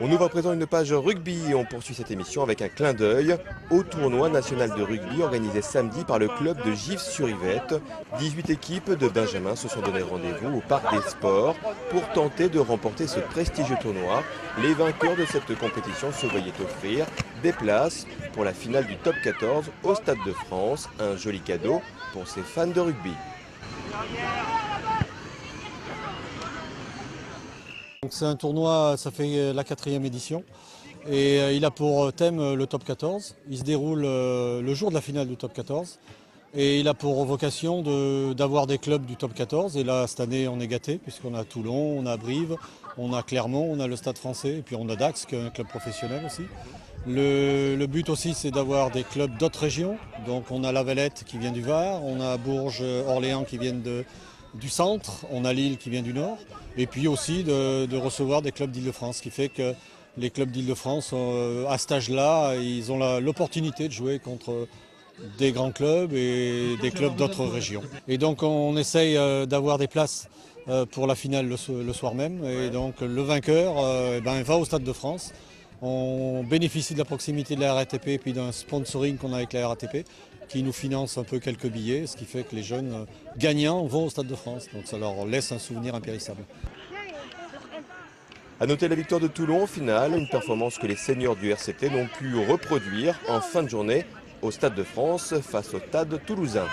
On ouvre à présent une page rugby et on poursuit cette émission avec un clin d'œil au tournoi national de rugby organisé samedi par le club de Gif-sur-Yvette. 18 équipes de Benjamin se sont donné rendez-vous au Parc des Sports pour tenter de remporter ce prestigieux tournoi. Les vainqueurs de cette compétition se voyaient offrir des places pour la finale du top 14 au Stade de France. Un joli cadeau pour ces fans de rugby. C'est un tournoi, ça fait la 4e édition et il a pour thème le top 14. Il se déroule le jour de la finale du top 14 et il a pour vocation d'avoir des clubs du top 14. Et là, cette année, on est gâtés puisqu'on a Toulon, on a Brive, on a Clermont, on a le Stade Français et puis on a Dax qui est un club professionnel aussi. Le but aussi, c'est d'avoir des clubs d'autres régions. Donc on a La Valette qui vient du Var, on a Bourges, Orléans qui viennent du centre, on a Lille qui vient du nord, et puis aussi de recevoir des clubs d'Île-de-France, ce qui fait que les clubs d'Île-de-France, à cet âge-là, ils ont l'opportunité de jouer contre des grands clubs et des clubs d'autres régions. Et donc on essaye d'avoir des places pour la finale le soir même, et donc le vainqueur va au Stade de France. On bénéficie de la proximité de la RATP et puis d'un sponsoring qu'on a avec la RATP qui nous finance un peu quelques billets, ce qui fait que les jeunes gagnants vont au Stade de France. Donc ça leur laisse un souvenir impérissable. A noter la victoire de Toulon au final, une performance que les seniors du RCT n'ont pu reproduire en fin de journée au Stade de France face au Stade toulousain.